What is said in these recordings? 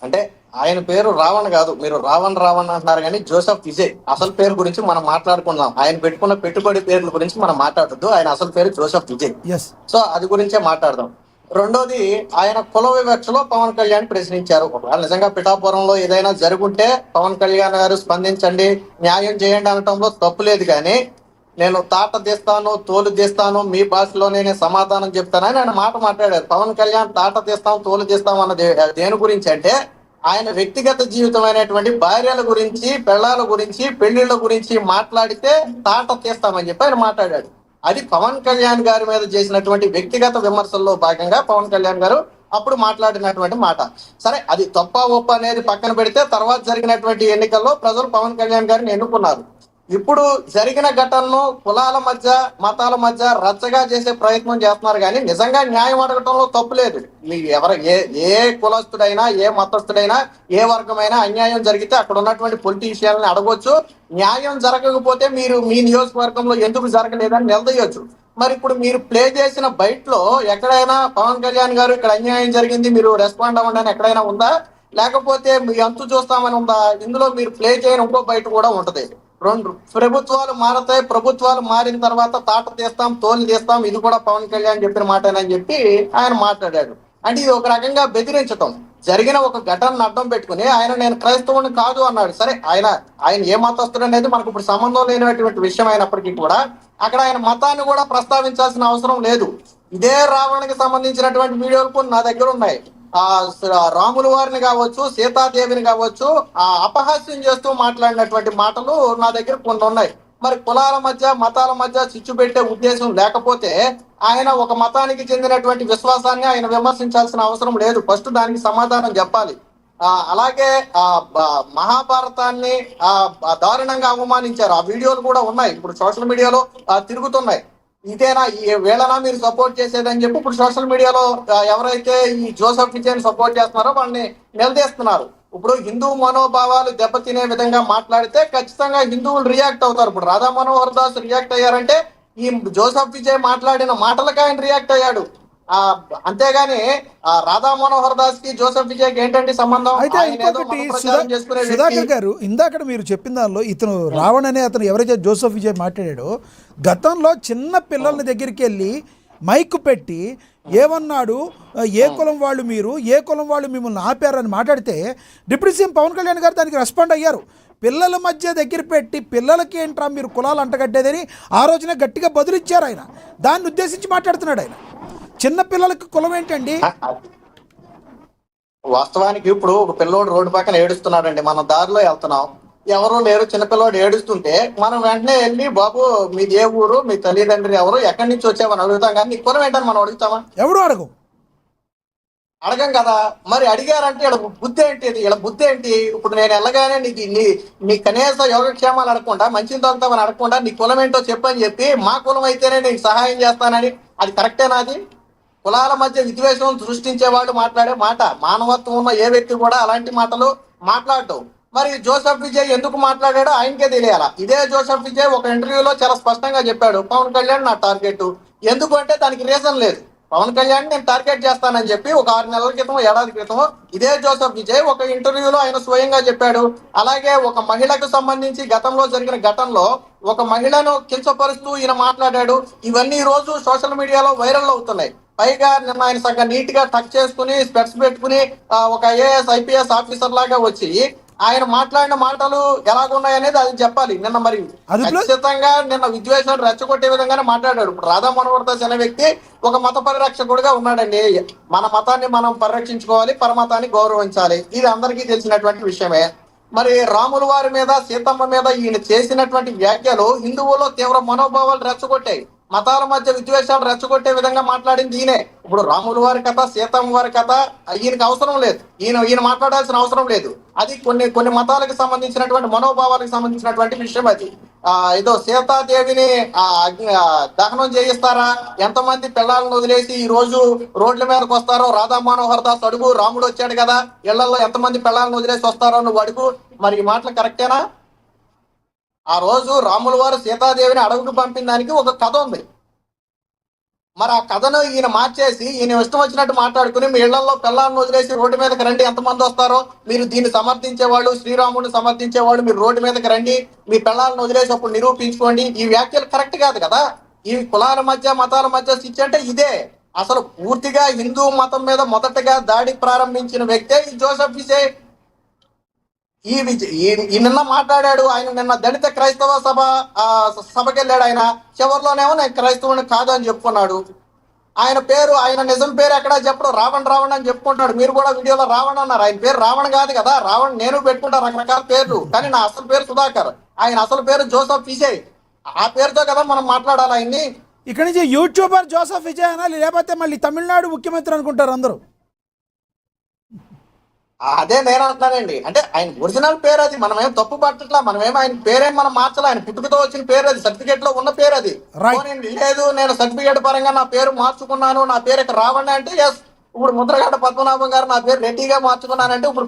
అంటే ఆయన పేరు రావణ్ కాదు, మీరు రావణ్ రావణ్ అంటున్నారు కానీ జోసెఫ్ విజయ్ అసలు పేరు గురించి మనం మాట్లాడుకుందాం. ఆయన పెట్టుకున్న పెట్టుబడి పేర్ల గురించి మనం మాట్లాడద్దు. ఆయన అసలు పేరు జోసెఫ్ విజయ్. ఎస్. సో అది గురించే మాట్లాడదాం. రెండోది, ఆయన కుల వివక్షలో పవన్ కళ్యాణ్ ప్రశ్నించారు. ఒకవేళ నిజంగా పిఠాపురంలో ఏదైనా జరుగుంటే పవన్ కళ్యాణ్ గారు స్పందించండి, న్యాయం చేయండి అనటంలో తప్పు లేదు. కానీ నేను తాట తీస్తాను, తోలు తీస్తాను, మీ భాషలోనే నేను సమాధానం చెప్తానని ఆయన మాట మాట్లాడారు. పవన్ కళ్యాణ్ తాట తీస్తాం, తోలు తీస్తాం అన్నది దేని గురించి అంటే ఆయన వ్యక్తిగత జీవితమైనటువంటి భార్యల గురించి, పెళ్లాల గురించి, పెళ్లిళ్ళ గురించి మాట్లాడితే తాట తీస్తామని చెప్పి ఆయన మాట్లాడాడు. అది పవన్ కళ్యాణ్ గారి మీద చేసినటువంటి వ్యక్తిగత విమర్శల్లో భాగంగా పవన్ కళ్యాణ్ గారు అప్పుడు మాట్లాడినటువంటి మాట. సరే, అది తప్ప ఒప్ప అనేది పక్కన పెడితే తర్వాత జరిగినటువంటి ఎన్నికల్లో ప్రజలు పవన్ కళ్యాణ్ గారిని ఎన్నుకున్నారు. ఇప్పుడు జరిగిన ఘటనను కులాల మధ్య, మతాల మధ్య రచ్చగా చేసే ప్రయత్నం చేస్తున్నారు. కానీ నిజంగా న్యాయం అడగటంలో తప్పు లేదు. ఏ కులస్తుడైనా, ఏ మతస్థుడైనా, ఏ వర్గమైనా అన్యాయం జరిగితే అక్కడ ఉన్నటువంటి పొలిటీషియన్ని అడగొచ్చు. న్యాయం జరగకపోతే మీరు మీ నియోజకవర్గంలో ఎందుకు జరగలేదని నిలదీయొచ్చు. మరి ఇప్పుడు మీరు ప్లే చేసిన బయటలో ఎక్కడైనా పవన్ కళ్యాణ్ గారు ఇక్కడ అన్యాయం జరిగింది మీరు రెస్పాండ్ అవ్వండి అని ఎక్కడైనా ఉందా? లేకపోతే మీ అంతు చూస్తామని ఉందా? ఇందులో మీరు ప్లే చేయని ఇంకో బయట కూడా ఉంటది. రెండు ప్రభుత్వాలు మారతాయి, ప్రభుత్వాలు మారిన తర్వాత తాట తీస్తాం, తోలు తీస్తాం, ఇది కూడా పవన్ కళ్యాణ్ చెప్పిన మాటేనని చెప్పి ఆయన మాట్లాడాడు. అంటే ఇది ఒక రకంగా బెదిరించటం. జరిగిన ఒక ఘటనను అడ్డం పెట్టుకుని ఆయన నేను క్రైస్తవుని కాదు అన్నాడు. సరే, ఆయన ఏ మతస్థుడు అనేది మనకు ఇప్పుడు సంబంధం లేనటువంటి విషయం అయినప్పటికీ కూడా అక్కడ ఆయన మతాన్ని కూడా ప్రస్తావించాల్సిన అవసరం లేదు. ఇదే రావణ్కి సంబంధించినటువంటి వీడియోలు కొన్ని నా దగ్గర ఉన్నాయి. రాముల వారిని కావచ్చు, సీతాదేవిని కావచ్చు అపహాస్యం చేస్తూ మాట్లాడినటువంటి మాటలు నా దగ్గర కొన్ని ఉన్నాయి. మరి కులాల మధ్య, మతాల మధ్య చిచ్చు పెట్టే ఉద్దేశం లేకపోతే ఆయన ఒక మతానికి చెందినటువంటి విశ్వాసాన్ని ఆయన విమర్శించాల్సిన అవసరం లేదు. ఫస్ట్ దానికి సమాధానం చెప్పాలి. అలాగే మహాభారతాన్ని దారుణంగా అవమానించారు. ఆ వీడియోలు కూడా ఉన్నాయి, ఇప్పుడు సోషల్ మీడియాలో తిరుగుతున్నాయి. ఇదేనా వీళ్ళనా మీరు సపోర్ట్ చేసేదని చెప్పి ఇప్పుడు సోషల్ మీడియాలో ఎవరైతే ఈ జోసెఫ్ విజయ్ సపోర్ట్ చేస్తున్నారో వాళ్ళని నిలదీస్తున్నారు. ఇప్పుడు హిందూ మనోభావాలు దెబ్బతినే విధంగా మాట్లాడితే ఖచ్చితంగా హిందువులు రియాక్ట్ అవుతారు. ఇప్పుడు రాధా మనోహర్ దాస్ రియాక్ట్ అయ్యారంటే ఈ జోసెఫ్ విజయ్ మాట్లాడిన మాటలకు ఆయన రియాక్ట్ అయ్యాడు. అంతేగాని రాధా మనోహర్ దాస్ కి జోసెఫ్ విజయ్ కి ఏంటంటే సంబంధం? అయితే ఇంకొకటి సుధాకర్ గారు, ఇందాక మీరు చెప్పిన దానిలో ఇతను రావణ్ అనే అతను ఎవరైతే జోసెఫ్ విజయ్ మాట్లాడాడో గతంలో చిన్న పిల్లల దగ్గరికి వెళ్ళి మైక్ పెట్టి ఏమన్నాడు, ఏ కులం వాళ్ళు మీరు, ఏ కులం వాళ్ళు మిమ్మల్ని ఆపారని మాట్లాడితే డిప్యూటీ సీఎం పవన్ కళ్యాణ్ గారు దానికి రెస్పాండ్ అయ్యారు. పిల్లల మధ్య దగ్గర పెట్టి పిల్లలకి ఏంట్రా మీరు కులాలు అంటగట్టేదని ఆ రోజున గట్టిగా బదులిచ్చారు ఆయన. దాన్ని ఉద్దేశించి మాట్లాడుతున్నాడు ఆయన. చిన్న పిల్లలకి కులం ఏంటండి? వాస్తవానికి ఇప్పుడు ఒక పిల్లోడు రోడ్డు పక్కన ఏడుస్తున్నాడండి, మనం దారిలో వెళ్తున్నాం, ఎవరు లేరు, చిన్నపిల్లోడు ఏడుస్తుంటే మనం వెంటనే వెళ్ళి బాబు మీది ఏ ఊరు, మీ తల్లిదండ్రులు ఎవరు, ఎక్కడి నుంచి వచ్చామని అడుగుతాం. కానీ నీ కులం ఏంటని మనం అడుగుతామా? ఎవడు అడగం కదా. మరి అడిగారంటే ఇలా బుద్ధి ఏంటి? ఇలా బుద్ధి ఏంటి? ఇప్పుడు నేను వెళ్ళగానే నీ కనీస యోగక్షేమాలు అడగకుండా, మంచిని తగ్గుతామని అడగకుండా నీ కులం ఏంటో చెప్పని చెప్పి మా కులం అయితేనే నీకు సహాయం చేస్తానని, అది కరెక్టేనా? అది కులాల మధ్య విద్వేషం సృష్టించే వాళ్ళు మాట్లాడే మాట. మానవత్వం ఉన్న ఏ వ్యక్తి కూడా అలాంటి మాటలు మాట్లాడటం. మరి జోసెఫ్ విజయ్ ఎందుకు మాట్లాడాడో ఆయనకే తెలియాలా. ఇదే జోసెఫ్ విజయ్ ఒక ఇంటర్వ్యూలో చాలా స్పష్టంగా చెప్పాడు, పవన్ కళ్యాణ్ నా టార్గెట్. ఎందుకంటే దానికి రీజన్ లేదు. పవన్ కళ్యాణ్ నేను టార్గెట్ చేస్తానని చెప్పి ఒక 6 నెలల క్రితం, ఏడాది క్రితం ఇదే జోసెఫ్ విజయ్ ఒక ఇంటర్వ్యూలో ఆయన స్వయంగా చెప్పాడు. అలాగే ఒక మహిళకు సంబంధించి గతంలో జరిగిన ఘటనలో ఒక మహిళను కించపరుస్తూ ఈయన మాట్లాడాడు. ఇవన్నీ ఈ రోజు సోషల్ మీడియాలో వైరల్ అవుతున్నాయి. పైగా నిన్న ఆయన సగ నీట్ గా టక్ చేసుకుని స్పెట్స్ పెట్టుకుని ఒక ఐఏఎస్ ఐపీఎస్ ఆఫీసర్ లాగా వచ్చి ఆయన మాట్లాడిన మాటలు ఎలాగున్నాయనేది అది చెప్పాలి. నిన్న మరి ఖచ్చితంగా నిన్న విద్వేషాలు రెచ్చగొట్టే విధంగానే మాట్లాడాడు. ఇప్పుడు రాధా మనోహర్ దాస్ అనే వ్యక్తి ఒక మత పరిరక్షకుడుగా ఉన్నాడండి. మన మతాన్ని మనం పరిరక్షించుకోవాలి, పరమతాన్ని గౌరవించాలి, ఇది అందరికీ తెలిసినటువంటి విషయమే. మరి రాముల వారి మీద, సీతమ్మ మీద ఈయన చేసినటువంటి వ్యాఖ్యలు హిందువుల్లో తీవ్ర మనోభావాలు రెచ్చగొట్టాయి. మతాల మధ్య విద్వేషాలు రెచ్చగొట్టే విధంగా మాట్లాడింది ఈయనే. ఇప్పుడు రాముల వారి కథ, సీతమ్మ వారి కథ ఈయనకి అవసరం లేదు, ఈయన మాట్లాడాల్సిన అవసరం లేదు. అది కొన్ని మతాలకు సంబంధించినటువంటి మనోభావాలకు సంబంధించినటువంటి విషయం. అది ఏదో సీతాదేవిని దహనం చేయిస్తారా, ఎంతమంది పిల్లలను వదిలేసి ఈ రోజు రోడ్ల మీదకి వస్తారో రాధా మనోహర్ దాస్ అడుగు. రాముడు వచ్చాడు కదా, ఇళ్లలో ఎంతమంది పిల్లలను వదిలేసి వస్తారో నువ్వు అడుగు. మరి ఈ మాటలు కరెక్టేనా? ఆ రోజు రాముల వారు సీతాదేవిని అడవుకు పంపిన దానికి ఒక కథ ఉంది. మరి ఆ కథను ఈయన మార్చేసి ఈయన ఇష్టం వచ్చినట్టు మాట్లాడుకుని మీ ఇళ్లలో పిల్లలను వదిలేసి రోడ్డు మీదకి రండి, ఎంతమంది వస్తారో మీరు దీన్ని సమర్థించేవాళ్ళు, శ్రీరాముడిని సమర్థించేవాళ్ళు మీరు రోడ్డు మీదకి రండి, మీ పిల్లలను వదిలేసి అప్పుడు నిరూపించుకోండి. ఈ వ్యాఖ్యలు కరెక్ట్ కాదు కదా. ఈ కులాల మధ్య మతాల మధ్య స్విచ్ అంటే ఇదే. అసలు పూర్తిగా హిందూ మతం మీద మొదటగా దాడి ప్రారంభించిన వ్యక్తే ఈ జోసెఫ్ విజయ్. ఈ నిన్న మాట్లాడాడు ఆయన, నిన్న దళిత క్రైస్తవ సభకి వెళ్ళాడు ఆయన. చివరిలోనేమో నేను క్రైస్తవుని కాదు అని చెప్పుకున్నాడు. ఆయన పేరు, ఆయన నిజం పేరు ఎక్కడా చెప్పడు, రావణ్ అని చెప్పుకుంటాడు. మీరు కూడా వీడియోలో రావణ్ అన్నారు. ఆయన పేరు రావణ్ కాదు కదా. రావణ్ నేను పెట్టుకుంటా రకరకాల పేర్లు, కానీ నా అసలు పేరు సుధాకర్. ఆయన అసలు పేరు జోసెఫ్ విజయ్. ఆ పేరుతో కదా మనం మాట్లాడాలి ఆయన్ని. ఇక్కడి నుంచి యూట్యూబర్ జోసెఫ్ విజయ్ అనాలి, లేకపోతే మళ్ళీ తమిళనాడు ముఖ్యమంత్రి అనుకుంటారు అందరూ. అదే నేను అంటున్నానండి. అంటే ఆయన ఒరిజినల్ పేరు అది, మనం ఏం తప్పు పట్టట్లా, మనమేమో ఆయన పేరేం మనం మార్చాలి. ఆయన పుట్టుకతో వచ్చిన పేరు అది, సర్టిఫికేట్ లో ఉన్న పేరు అది. లేదు నేను సర్టిఫికేట్ పరంగా నా పేరు మార్చుకున్నాను, నా పేరు ఇక్కడ రావండి అంటే ఎస్. ఇప్పుడు ముద్రగడ పద్మనాభం గారు నా పేరు రెడ్డిగా మార్చుకున్నానంటే ఇప్పుడు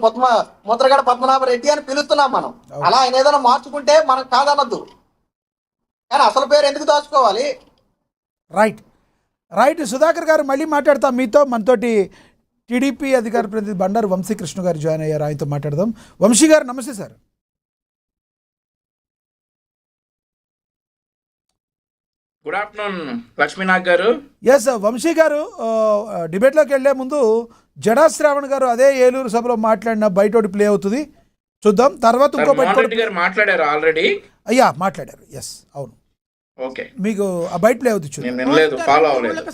ముద్రగడ పద్మనాభ రెడ్డి అని పిలుస్తున్నాం మనం. అలా ఆయన ఏదైనా మార్చుకుంటే మనం కాదనద్దు, కానీ అసలు పేరు ఎందుకు దాచుకోవాలి? రైట్ సుధాకర్ గారు, మళ్ళీ మాట్లాడతాం మీతో. మనతోటి టీడీపీ అధికార ప్రతినిధి బండారు వంశీకృష్ణ గారు జాయిన్ అయ్యారు, ఆయనతో మాట్లాడదాం. వంశీ గారు నమస్తే సార్. గుడ్ ఆఫ్టర్నూన్ లక్ష్మీనాథ్ గారు. ఎస్ వంశీ గారు, డిబేట్లోకి వెళ్లే ముందు జడా శ్రావణ్ గారు అదే ఏలూరు సభలో మాట్లాడిన బయటోటి ప్లే అవుతుంది, చూద్దాం. తర్వాత ఇంకో గారు మాట్లాడారు ఆల్రెడీ. అయ్యా మాట్లాడారు, ఎస్ అవును. ఓకే, మీకు ఆ బయట ప్లే అవుతుంది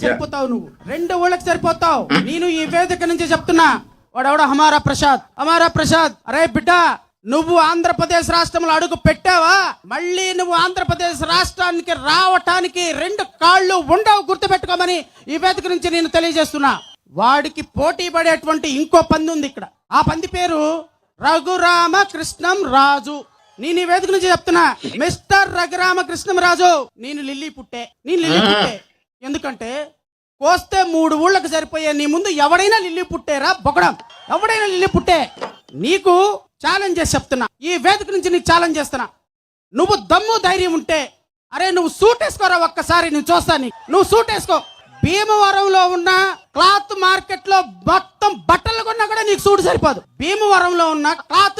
సరిపోతావు, నువ్వు 2 ఊళ్ళకి సరిపోతావు. నేను ఈ వేదిక నుంచి చెప్తున్నా, వాడెవడ హమారా ప్రసాద్, అరే బిడ్డ నువ్వు ఆంధ్రప్రదేశ్ రాష్ట్రంలో అడుగు పెట్టావా, మళ్ళీ నువ్వు ఆంధ్రప్రదేశ్ రాష్ట్రానికి రావటానికి 2 కాళ్ళు ఉండవు, గుర్తుపెట్టుకోమని ఈ వేదిక నుంచి నేను తెలియజేస్తున్నా. వాడికి పోటీ పడేటువంటి ఇంకో పంది ఉంది ఇక్కడ. ఆ పంది పేరు రఘురామ కృష్ణం రాజు. నేను ఈ వేదిక నుంచి చెప్తున్నా, మిస్టర్ రఘురామ కృష్ణం రాజు, నేను లిల్లీ పుట్టే. ఎందుకంటే కోస్తే 3 ఊళ్ళకి సరిపోయే నీ ముందు ఎవడైనా లిల్లీ పుట్టేరా బొగడం, ఎవడైనా లిల్లీ పుట్టే. నీకు ఛాలెంజ్ చేసి చెప్తున్నా, ఈ వేదిక నుంచి నీకు ఛాలెంజ్ చేస్తున్నా. నువ్వు దమ్ము ధైర్యం ఉంటే అరే నువ్వు సూట్ వేసుకోరా, ఒక్కసారి నువ్వు చూస్తా. నువ్వు సూట్ వేసుకో. భీమవరంలో ఉన్న క్లాత్ మార్కెట్ లో మొత్తం బట్టలు కొన్నా కూడా నీకు సూట్ సరిపోదు. భీమవరంలో ఉన్న క్లాత్